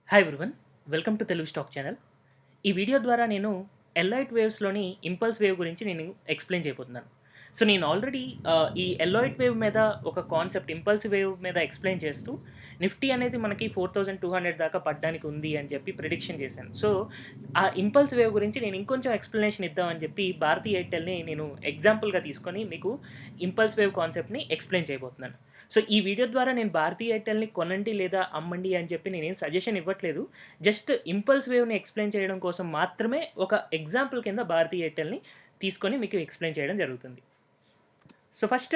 Hi everyone, welcome to Telugu stock channel. ఈ video ద్వారా నేను ఎల్లాయిట్ వేవ్స్‌లోని ఇంపల్స్ వేవ్ గురించి నేను ఎక్స్‌ప్లెయిన్ చేయబోతున్నాను. సో, నేను ఆల్రెడీ ఈ ఎల్లాయిట్ వేవ్ మీద ఒక కాన్సెప్ట్ ఇంపల్స్ వేవ్ మీద ఎక్స్‌ప్లెయిన్ చేస్తూ నిఫ్టీ అనేది మనకి 4200 దాకా పడడానికి ఉంది అని చెప్పి ప్రిడిక్షన్ చేశాను. సో, ఆ ఇంపల్స్ వేవ్ గురించి నేను ఇంకొంచెం ఎక్స్‌ప్లనేషన్ ఇద్దామని చెప్పి భారతీ ఎయిర్టెల్‌ని నేను ఎగ్జాంపుల్‌గా తీసుకొని మీకు ఇంపల్స్ వేవ్ కాన్సెప్ట్‌ని ఎక్స్‌ప్లెయిన్ చేయబోతున్నాను. సో, ఈ వీడియో ద్వారా నేను భారతీ ఎయిర్టెల్‌ని కొనండి లేదా అమ్మండి అని చెప్పి నేనేం సజెషన్ ఇవ్వట్లేదు. జస్ట్ ఇంపల్స్ వేవ్‌ని ఎక్స్‌ప్లెయిన్ చేయడం కోసం మాత్రమే ఒక ఎగ్జాంపుల్ కింద భారతీ ఎయిర్టెల్‌ని తీసుకొని మీకు ఎక్స్‌ప్లెయిన్ చేయడం జరుగుతుంది. సో, ఫస్ట్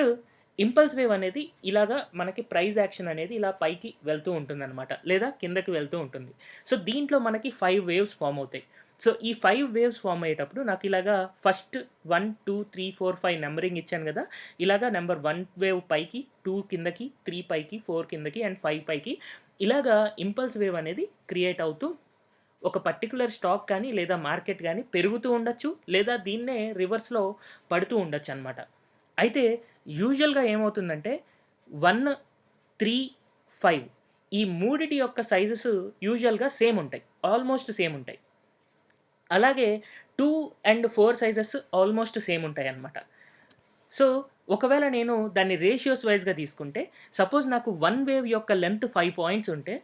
ఇంపల్స్ వేవ్ అనేది ఇలాగా మనకి ప్రైస్ యాక్షన్ అనేది ఇలా పైకి వెళ్తూ ఉంటుందనమాట. లేదా కిందకి వెళ్తూ ఉంటుంది. సో, దీంట్లో మనకి 5 వేవ్స్ ఫార్మ్ అవుతాయి. సో, ఈ 5 వేవ్స్ ఫార్మ్ అయ్యేటప్పుడు నాకు ఇలాగా ఫస్ట్ 1, 2, 3, 4, 5 నంబరింగ్ ఇచ్చాను గదా! ఇలాగా నంబర్ 1 వేవ్ పైకి, 2 కిందకి, 3 పైకి, 4 కిందకి అండ్ 5 పైకి ఇలాగా ఇంపల్స్ వేవ్ అనేది క్రియేట్ అవుతూ ఒక పర్టిక్యులర్ స్టాక్ కానీ లేదా మార్కెట్ గానీ పెరుగుతూ ఉండొచ్చు. లేదా దీన్నే రివర్స్‌లో పడుతూ ఉండొచ్చనమాట. అయితే యూజువల్‌గా ఏమవుతుందంటే 1, 3, 5 ఈ మూడిటి యొక్క సైజెస్ యూజువల్‌గా సేమ్ ఉంటాయి. ఆల్‌మోస్ట్ సేమ్ ఉంటాయి. అలాగే 2 అండ్ 4 సైజెస్ ఆల్‌మోస్ట్ సేమ్ ఉంటాయన్నమాట. సో, ఒకవేళ నేను దాన్ని రేషియోస్ వైస్‌గా తీసుకుంటే సపోజ్ నాకు 1 వేవ్ యొక్క లెంత్ 5 పాయింట్స్ ఉంటే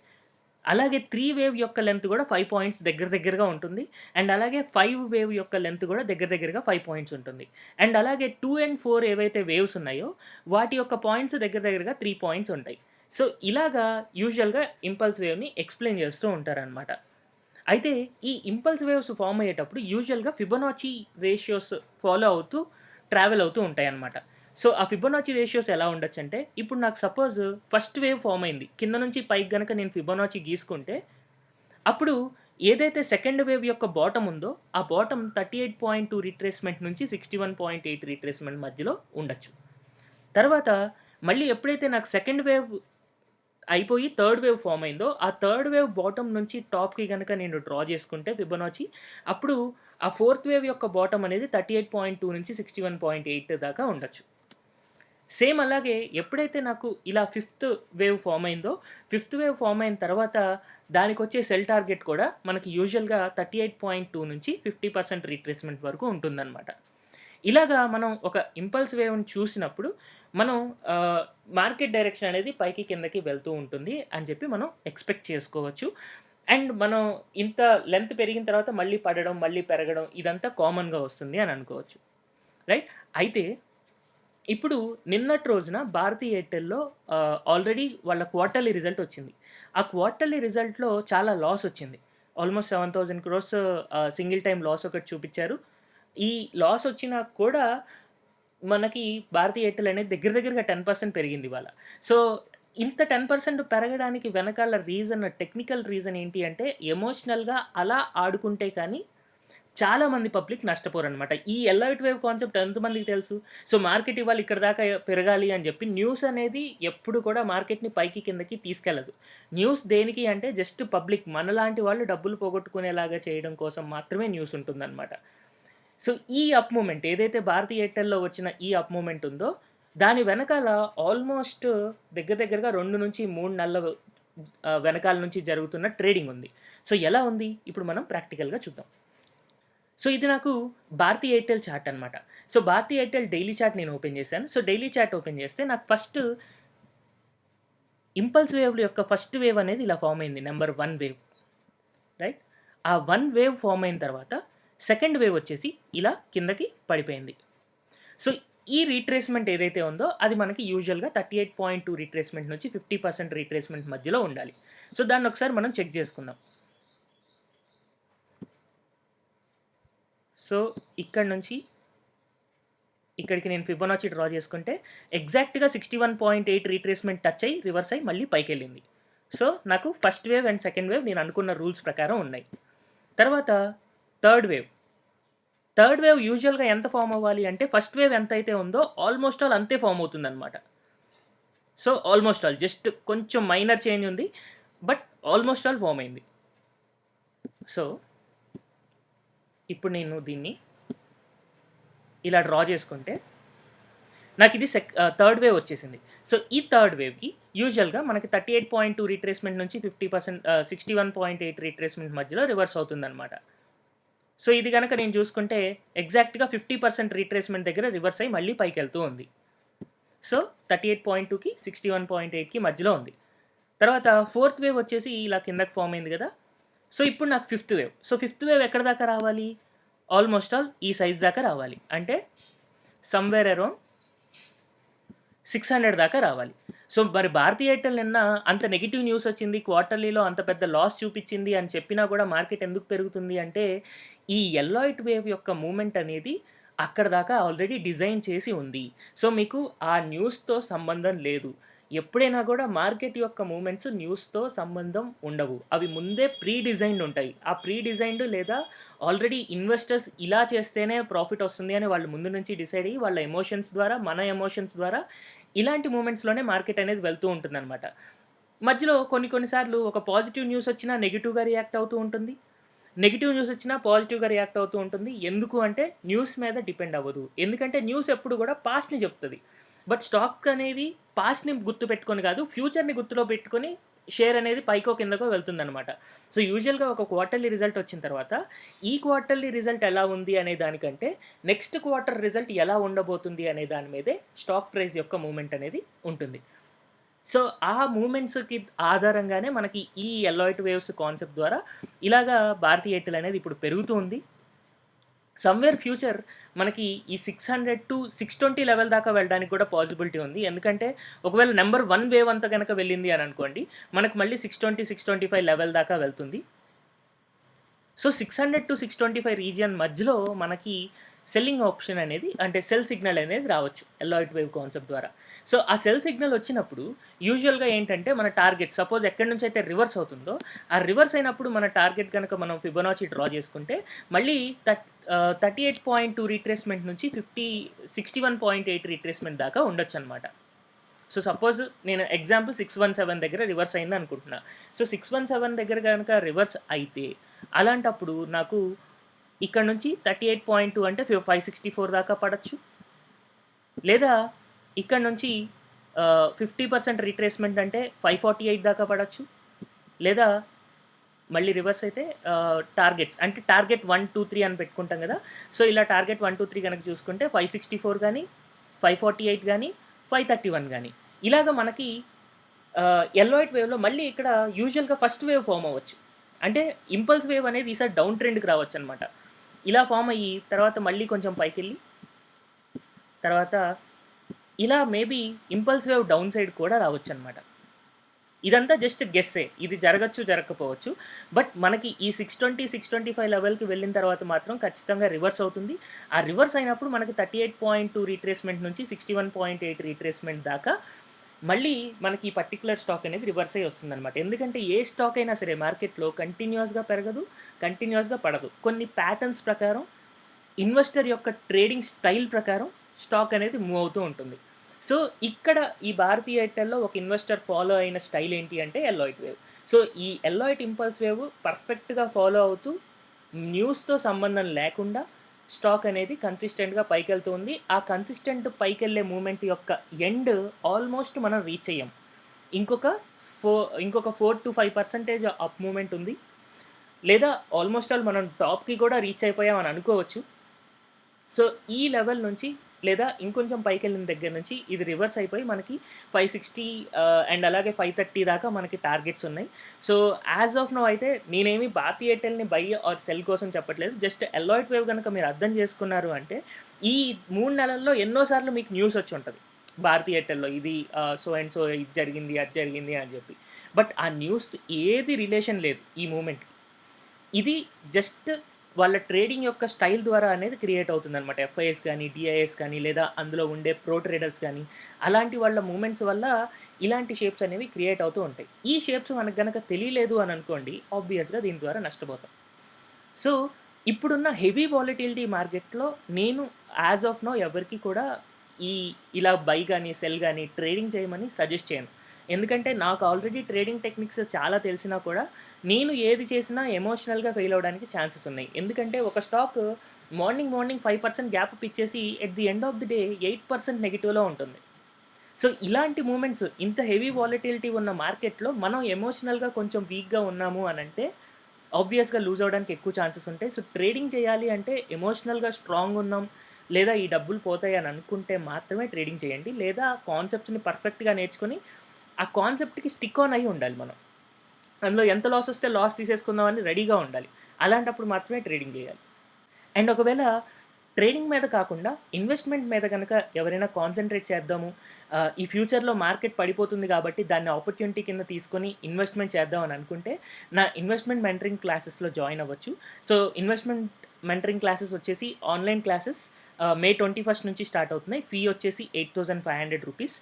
అలాగే 3 వేవ్ యొక్క లెంత్ గూడా 5 పాయింట్స్ దగ్గర దగ్గరగా ఉంటుంది. అండ్ అలాగే 5 వేవ్ యొక్క లెంత్ గూడా దగ్గర దగ్గరగా 5 పాయింట్స్ ఉంటుంది. అండ్ అలాగే 2 అండ్ 4 ఏవైతే వేవ్స్ ఉన్నాయో వాటి యొక్క పాయింట్స్ దగ్గర దగ్గరగా 3 పాయింట్స్ ఉంటాయి. సో, ఇలాగా యూజువల్‌గా ఇంపల్స్ వేవ్‌ని ఎక్స్‌ప్లెయిన్ చేస్తూ ఉంటారనమాట. అయితే ఈ ఇంపల్స్ వేవ్స్ ఫార్మ్ అయ్యేటప్పుడు యూజువల్‌గా ఫిబొనాచి రేషియోస్ ఫాలో అవుతూ ట్రావెల్ అవుతూ ఉంటాయన్నమాట. సో, ఆ ఫిబొనాచి రేషియోస్ ఎలా ఉండొచ్చంటే, ఇప్పుడు నాకు సపోజ్ ఫస్ట్ వేవ్ ఫార్మ్ అయింది. కింద నుంచి పైకి గనక నేను ఫిబొనాచి గీసుకుంటే, అప్పుడు ఏదైతే సెకండ్ వేవ్ యొక్క బాటమ్ ఉందో, ఆ బాటమ్ 38.2 రిట్రేస్‌మెంట్ నుంచి 61.8 రిట్రేస్‌మెంట్ మధ్యలో ఉండొచ్చు. తర్వాత మళ్ళీ ఎప్పుడైతే నాకు సెకండ్ వేవ్ అయిపోయి థర్డ్ వేవ్ ఫార్మ్ అయిందో, ఆ థర్డ్ వేవ్ బాటమ్ నుంచి టాప్‌కి గనక నేను డ్రా చేసుకుంటే ఫిబొనాచి, అప్పుడు ఆ ఫోర్త్ వేవ్ యొక్క బాటమ్ అనేది 38.2 నుంచి 61.8 దాకా ఉండొచ్చు. సేమ్ అలాగే ఎప్పుడైతే నాకు ఇలా ఫిఫ్త్ వేవ్ ఫార్మ్ అయిందో, ఫిఫ్త్ వేవ్ ఫార్మ్ అయిన తర్వాత దానికొచ్చే సెల్ టార్గెట్ కూడా మనకి యూజువల్‌గా 38.2 నుంచి 50% రిట్రేస్‌మెంట్ వరకు ఉంటుందన్నమాట. ఇలాగా మనం ఒక ఇంపల్స్ వేవ్‌ని చూసినప్పుడు మనం మార్కెట్ డైరెక్షన్ అనేది పైకి, కిందకి వెళ్తూ ఉంటుంది అని చెప్పి మనం ఎక్స్‌పెక్ట్ చేసుకోవచ్చు. అండ్ మనం ఇంత లెంత్ పెరిగిన తర్వాత మళ్ళీ పడడం, మళ్ళీ పెరగడం ఇదంతా కామన్‌గా వస్తుంది అని అనుకోవచ్చు. రైట్? అయితే ఇప్పుడు నిన్నటి రోజున భారతీ ఎయిర్టెల్‌లో ఆల్రెడీ వాళ్ళ క్వార్టర్లీ రిజల్ట్ వచ్చింది. ఆ క్వార్టర్లీ రిజల్ట్‌లో చాలా లాస్ వచ్చింది. Almost 7,000 crores single time loss ఒకటి చూపిచ్చారు. ఈ లాస్ వచ్చినా కూడా మనకి భారతీ ఎయిర్టెల్ అనేది దగ్గర దగ్గరగా 10% పెరిగింది ఇవాళ. సో, ఇంత 10% పెరగడానికి వెనకాల టెక్నికల్ రీజన్ ఏంటి అంటే ఎమోషనల్‌గా అలా ఆడుకుంటే కానీ చాలామంది పబ్లిక్ నష్టపోరనమాట. ఈ ఎల్లైట్ వేవ్ కాన్సెప్ట్ ఎంతమందికి తెలుసు? సో, మార్కెట్ ఇవాళ ఇక్కడి దాకా పెరగాలి అని జెప్పి న్యూస్ అనేది ఎప్పుడు కూడా మార్కెట్‌ని పైకి, కిందకి తీసుకెళ్లదు. న్యూస్ దేనికి అంటే జస్ట్ పబ్లిక్ మనలాంటి వాళ్ళు డబ్బులు పోగొట్టుకునేలాగా చేయడం కోసం మాత్రమే న్యూస్ ఉంటుందనమాట. సో, ఈ అప్ మూవ్‌మెంట్ ఏదైతే భారతీ ఎయిర్టెల్‌లో వచ్చిన ఈ అప్ మూవ్‌మెంట్ ఉందో, దాని వెనకాల ఆల్మోస్ట్ దగ్గర దగ్గరగా 2-3 నెలల వెనకాల నుంచి జరుగుతున్న ట్రేడింగ్ ఉంది. సో, ఎలా ఉంది? ఇప్పుడు మనం ప్రాక్టికల్‌గా చూద్దాం. సో, ఇది నాకు భారతీ ఎయిర్టెల్ చార్ట్ అనమాట. So, Bharti Airtel daily chart నేను ఓపెన్ చేశాను. సో, డైలీ చార్ట్ ఓపెన్ చేస్తే నాకు ఫస్ట్ ఇంపల్స్ వేవ్‌ల యొక్క ఫస్ట్ వేవ్ అనేది ఇలా ఫార్మ్ అయింది. Number 1 wave. రైట్? ఆ 1 వేవ్ ఫార్మ్ అయిన తర్వాత సెకండ్ వేవ్ వచ్చేసి ఇలా కిందకి పడిపోయింది. సో, ఈ రిట్రేస్‌మెంట్ ఏదైతే ఉందో అది మనకి యూజువల్‌గా 38.2 రిట్రేస్‌మెంట్ నుంచి 50% రిట్రేస్‌మెంట్ మధ్యలో ఉండాలి. సో, దాన్ని ఒకసారి మనం చెక్ చేసుకుందాం. సో, ఇక్కడి నుంచి ఇక్కడికి నేను ఫిబొనాచి డ్రా చేసుకుంటే ఎగ్జాక్ట్‌గా 61.8 రిట్రేస్‌మెంట్ టచ్ అయ్యి, రివర్స్ అయ్యి మళ్ళీ పైకెళ్ళింది. సో, నాకు first wave and second wave నేను అనుకున్న రూల్స్ ప్రకారం ఉన్నాయి. తర్వాత థర్డ్ వేవ్. థర్డ్ వేవ్ యూజువల్‌గా ఎంత ఫార్మ్ అవ్వాలి అంటే ఫస్ట్ వేవ్ ఎంతైతే ఉందో ఆల్మోస్ట్ ఆల్ అంతే ఫార్మ్ అవుతుందనమాట. సో, ఆల్మోస్ట్ ఆల్ జస్ట్ కొంచెం మైనర్ చేంజ్ ఉంది. బట్ ఆల్మోస్ట్ ఆల్ ఫార్మ్ అయింది. సో, ఇప్పుడు నేను దీన్ని ఇలా డ్రా చేసుకుంటే నాకిది థర్డ్ వేవ్ వచ్చేసింది. సో, ఈ థర్డ్ వేవ్‌కి యూజువల్‌గా మనకి 38.2 రిట్రేస్‌మెంట్ నుంచి 50% 61.8 రిట్రేస్‌మెంట్ మధ్యలో రివర్స్ అవుతుందనమాట. సో, ఇది గనక నేను చూసుకుంటే ఎగ్జాక్ట్‌గా 50% రిట్రేస్‌మెంట్ దగ్గర రివర్స్ అయ్యి మళ్ళీ పైకెళ్తూ ఉంది. సో, 38.2కి 61.8కి మధ్యలో ఉంది. తర్వాత ఫోర్త్ వేవ్ వచ్చేసి ఇలా కిందకి ఫార్మ్ అయింది గదా! సో, ఇప్పుడు నాకు fifth wave. So, fifth wave ఎక్కడి దాకా రావాలి? ఆల్‌మోస్ట్ ఆల్ ఈ సైజ్ దాకా రావాలి. అంటే సమ్‌వేర్ అరౌండ్ 600 దాకా రావాలి. సో, మరి భారతీ ఎయిర్‌టెల్ నిన్న అంత నెగెటివ్ న్యూస్ వచ్చింది. క్వార్టర్లీలో అంత పెద్ద లాస్ చూపిచ్చింది అని చెప్పినా కూడా మార్కెట్ ఎందుకు పెరుగుతుంది అంటే, ఈ ఎల్లాయిట్ వేవ్ యొక్క మూవ్‌మెంట్ అనేది అక్కడి దాకా ఆల్రెడీ డిజైన్ చేసి ఉంది. సో, మీకు ఆ న్యూస్‌తో సంబంధం లేదు. ఎప్పుడైనా కూడా మార్కెట్ యొక్క మూవ్‌మెంట్స్ న్యూస్‌తో సంబంధం ఉండవు. అవి ముందే ప్రీ డిజైన్డ్ ఉంటాయి. ఆ ప్రీ డిజైన్డ్ లేదా ఆల్రెడీ ఇన్వెస్టర్స్ ఇలా చేస్తేనే ప్రాఫిట్ వస్తుంది అని వాళ్ళు ముందు నుంచి డిసైడ్ అయ్యి వాళ్ళ ఎమోషన్స్ ద్వారా, మన ఎమోషన్స్ ద్వారా ఇలాంటి మూమెంట్స్‌లోనే మార్కెట్ అనేది వెళ్తూ ఉంటుందనమాట. మధ్యలో కొన్ని సార్లు ఒక పాజిటివ్ న్యూస్ వచ్చినా నెగెటివ్‌గా రియాక్ట్ అవుతూ ఉంటుంది. నెగెటివ్ న్యూస్ వచ్చినా పాజిటివ్‌గా రియాక్ట్ అవుతూ ఉంటుంది. ఎందుకు అంటే న్యూస్ మీద డిపెండ్ అవ్వదు. ఎందుకంటే న్యూస్ ఎప్పుడు కూడా పాస్ట్‌ని చెప్తది. బట్ స్టాక్ అనేది పాస్ట్‌ని గుర్తుపెట్టుకొని కాదు, ఫ్యూచర్‌ని గుర్తులో పెట్టుకొని షేర్ అనేది పైకో కిందకో వెళ్తుందనమాట. సో, యూజువల్‌గా ఒక క్వార్టర్లీ రిజల్ట్ వచ్చిన తర్వాత, ఈ క్వార్టర్లీ రిజల్ట్ ఎలా ఉంది అనే దానికంటే, నెక్స్ట్ క్వార్టర్ రిజల్ట్ ఎలా ఉండబోతుంది అనే దాని మీదే స్టాక్ ప్రైస్ యొక్క మూవ్‌మెంట్ అనేది ఉంటుంది. సో, ఆ మూవ్‌మెంట్స్‌కి ఆధారంగానే మనకి ఈ ఎల్లాయిట్ వేవ్స్ కాన్సెప్ట్ ద్వారా ఇలాగా భారతీ ఎయిర్‌టెల్ అనేది ఇప్పుడు పెరుగుతూ ఉంది. సమ్‌వేర్ ఫ్యూచర్ మనకి ఈ 600-620 లెవెల్ దాకా వెళ్ళడానికి కూడా పాసిబిలిటీ ఉంది. ఎందుకంటే ఒకవేళ నంబర్ 1 వేవ్ అంతా గనక వెళ్ళింది అని అనుకోండి, మనకు మళ్ళీ 620-625 లెవెల్ దాకా వెళ్తుంది. సో, 600-625 రీజియన్ మధ్యలో మనకి సెల్లింగ్ ఆప్షన్ అనేది అంటే సెల్ సిగ్నల్ అనేది రావచ్చు ఎల్లాయిట్ వేవ్ కాన్సెప్ట్ ద్వారా. సో, ఆ సెల్ సిగ్నల్ వచ్చినప్పుడు యూజువల్‌గా ఏంటంటే మన టార్గెట్ సపోజ్ ఎక్కడి నుంచి అయితే రివర్స్ అవుతుందో, ఆ రివర్స్ అయినప్పుడు మన టార్గెట్ గనక మనం ఫిబొనాచి డ్రా చేసుకుంటే మళ్ళీ 38.2 రిట్రేస్‌మెంట్ నుంచి 61.8 రిట్రేస్‌మెంట్ దాకా ఉండొచ్చనమాట. సో, సపోజ్ నేను ఎగ్జాంపుల్ 617 దగ్గర రివర్స్ అయిందనుకుంటున్నా. సో, 617 దగ్గర గనక రివర్స్ అయితే, అలాంటప్పుడు నాకు ఇక్కడ నుంచి 38.2 అంటే 564 దాకా పడొచ్చు. లేదా ఇక్కడ నుంచి 50% రిట్రేస్‌మెంట్ అంటే 548 దాకా పడొచ్చు. లేదా మళ్ళీ రివర్స్ అయితే టార్గెట్స్ అంటే టార్గెట్ 1, 2, 3 అని పెట్టుకుంటాం గదా! సో, ఇలా టార్గెట్ 1, 2, 3 గనక చూసుకుంటే 564 గాని, 548 గాని, 531 గాని. ఇలాగ మనకి ఎల్లాయిట్ వేవ్‌లో మళ్ళీ ఇక్కడ యూజువల్‌గా ఫస్ట్ వేవ్ ఫార్మ్ అవ్వచ్చు. అంటే ఇంపల్స్ వేవ్ అనేది ఈసారి డౌన్ ట్రెండ్‌కి రావచ్చనమాట. ఇలా ఫార్మ్ అయ్యి తర్వాత మళ్ళీ కొంచెం పైకెళ్ళి, తర్వాత ఇలా maybe impulse wave down side కూడా రావచ్చనమాట. ఇదంతా జస్ట్ గెస్సే. ఇది జరగచ్చు, జరగకపోవచ్చు. బట్ మనకి ఈ 620, 625 లెవెల్‌కి వెళ్ళిన తర్వాత మాత్రం ఖచ్చితంగా రివర్స్ అవుతుంది. ఆ రివర్స్ అయినప్పుడు మనకి 38.2 రిట్రేస్‌మెంట్ నుంచి 61.8 రిట్రేస్‌మెంట్ దాకా మళ్ళీ మనకి ఈ పర్టిక్యులర్ స్టాక్ అనేది రివర్స్ అయ్యి వస్తుందనమాట. ఎందుకంటే ఏ స్టాక్ అయినా సరే మార్కెట్‌లో కంటిన్యూయస్‌గా పెరగదు, కంటిన్యూయస్‌గా పడదు. కొన్ని ప్యాటర్న్స్ ప్రకారం ఇన్వెస్టర్ యొక్క ట్రేడింగ్ స్టైల్ ప్రకారం స్టాక్ అనేది మూవ్ అవుతూ ఉంటుంది. సో, ఇక్కడ ఈ భారతీ ఎయిర్‌టెల్‌లో ఒక ఇన్వెస్టర్ ఫాలో అయిన స్టైల్ ఏంటి అంటే ఎల్లాయిట్ వేవ్. సో, ఈ ఎల్లాయిట్ ఇంపల్స్ వేవ్ పర్ఫెక్ట్‌గా ఫాలో అవుతూ న్యూస్‌తో సంబంధం లేకుండా స్టాక్ అనేది కన్సిస్టెంట్‌గా పైకెళ్తుంది. ఆ కన్సిస్టెంట్ పైకెళ్ళే మూవ్‌మెంట్ యొక్క ఎండ్ ఆల్మోస్ట్ మనం రీచ్ అయ్యాం. ఇంకొక ఫో ఇంకొక 4-5% అప్ మూవ్‌మెంట్ ఉంది. లేదా ఆల్మోస్ట్ ఆల్ మనం టాప్‌కి కూడా రీచ్ అయిపోయాం అని అనుకోవచ్చు. సో, ఈ లెవెల్ నుంచి లేదా ఇంకొంచెం పైకెళ్ళిన దగ్గర నుంచి ఇది రివర్స్ అయిపోయి మనకి 560 అండ్ అలాగే 530 దాకా మనకి టార్గెట్స్ ఉన్నాయి. సో, యాజ్ ఆఫ్ నౌ అయితే నేనేమి భారతీ ఎయిర్‌టెల్‌ని బై ఆర్ సెల్ కోసం చెప్పట్లేదు. జస్ట్ ఎల్లాయిట్ వేవ్ గనక మీరు అర్థం చేసుకున్నారు అంటే, ఈ 3 నెలల్లో ఎన్నో సార్లు మీకు న్యూస్ వచ్చి ఉంటది. భారతీ ఎయిర్‌టెల్‌లో ఇది సో అండ్ సో ఇది జరిగింది, అది జరిగింది అని చెప్పి. బట్ ఆ న్యూస్ ఏది రిలేషన్ లేదు ఈ మూవ్‌మెంట్‌కి. ఇది జస్ట్ వాళ్ళ ట్రేడింగ్ యొక్క స్టైల్ ద్వారా అనేది క్రియేట్ అవుతుందనమాట. ఎఫ్ఐఎస్ కానీ, డిఐఎస్ కానీ లేదా అందులో ఉండే ప్రో ట్రేడర్స్ కానీ, అలాంటి వాళ్ళ మూవ్‌మెంట్స్ వల్ల ఇలాంటి షేప్స్ అనేవి క్రియేట్ అవుతూ ఉంటాయి. ఈ షేప్స్ మనకు గనక తెలియలేదు అని అనుకోండి, ఆబ్వియస్‌గా దీని ద్వారా నష్టపోతాం. సో, ఇప్పుడున్న హెవీ వాలటిలిటీ మార్కెట్‌లో నేను యాజ్ ఆఫ్ నౌ ఎవరికీ కూడా ఈ ఇలా బై గాని, సెల్ గాని ట్రేడింగ్ చేయమని సజెస్ట్ చేయను. ఎందుకంటే నాకు ఆల్రెడీ ట్రేడింగ్ టెక్నిక్స్ చాలా తెలిసినా కూడా నేను ఏది చేసినా ఎమోషనల్‌గా ఫెయిల్ అవ్వడానికి ఛాన్సెస్ ఉన్నాయి. ఎందుకంటే ఒక స్టాక్ మార్నింగ్ 5% గ్యాప్ అప్ ఇచ్చేసి at the end of the day 8% నెగెటివ్‌లో ఉంటుంది. సో ఇలాంటి మూమెంట్స్ ఇంత హెవీ వాలటిలిటీ ఉన్న మార్కెట్‌లో మనం ఎమోషనల్‌గా కొంచెం వీక్‌గా ఉన్నాము అనంటే ఆబ్వియస్‌గా లూజ్ అవ్వడానికి ఎక్కువ ఛాన్సెస్ ఉంటాయి. సో ట్రేడింగ్ చేయాలి అంటే ఎమోషనల్‌గా స్ట్రాంగ్ ఉన్నాం, లేదా ఈ డబ్బులు పోతాయి అని అనుకుంటే మాత్రమే ట్రేడింగ్ చేయండి. లేదా ఆ కాన్సెప్ట్స్‌ని పర్ఫెక్ట్‌గా నేర్చుకొని ఆ కాన్సెప్ట్‌కి స్టిక్ ఆన్ అయ్యి ఉండాలి మనం. అందులో ఎంత లాస్ వస్తే లాస్ తీసేసుకుందాం అని రెడీగా ఉండాలి. అలాంటప్పుడు మాత్రమే ట్రేడింగ్ చేయాలి. అండ్ ఒకవేళ ట్రేడింగ్ మీద కాకుండా ఇన్వెస్ట్‌మెంట్ మీద గనక ఎవరైనా కాన్సంట్రేట్ చేద్దాము. ఈ ఫ్యూచర్‌లో మార్కెట్ పడిపోతుంది కాబట్టి దాన్ని ఆపర్చునిటీ కింద తీసుకొని ఇన్వెస్ట్‌మెంట్ చేద్దాం అని అనుకుంటే నా ఇన్వెస్ట్‌మెంట్ మెంటరింగ్ క్లాసెస్‌లో జాయిన్ అవ్వచ్చు. సో ఇన్వెస్ట్‌మెంట్ మెంటరింగ్ క్లాసెస్ వచ్చేసి ఆన్‌లైన్ క్లాసెస్ మే 21 నుంచి స్టార్ట్ అవుతున్నాయి. ఫీ వచ్చేసి రూ. 8,500.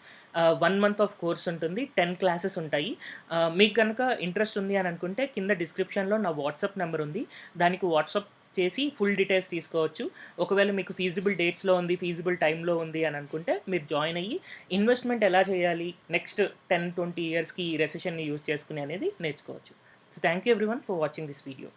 1 మంత్ ఆఫ్ కోర్స్ ఉంటుంది. 10 క్లాసెస్ ఉంటాయి. మీకు గనక ఇంట్రెస్ట్ ఉంది అని అనుకుంటే కింద డిస్క్రిప్షన్‌లో నా వాట్సాప్ నంబర్ ఉంది. దానికి వాట్సాప్ చేసి ఫుల్ డీటెయిల్స్ తీసుకోవచ్చు. ఒకవేళ మీకు ఫీజిబుల్ డేట్స్‌లో ఉంది, ఫీజిబుల్ టైమ్‌లో ఉంది అని అనుకుంటే మీరు జాయిన్ అయ్యి ఇన్వెస్ట్‌మెంట్ ఎలా చేయాలి నెక్స్ట్ 10, 20 ఇయర్స్‌కి ఈ రెసెషన్‌ని యూజ్ చేసుకొని అనేది నేర్చుకోవచ్చు. So thank you everyone for watching this video.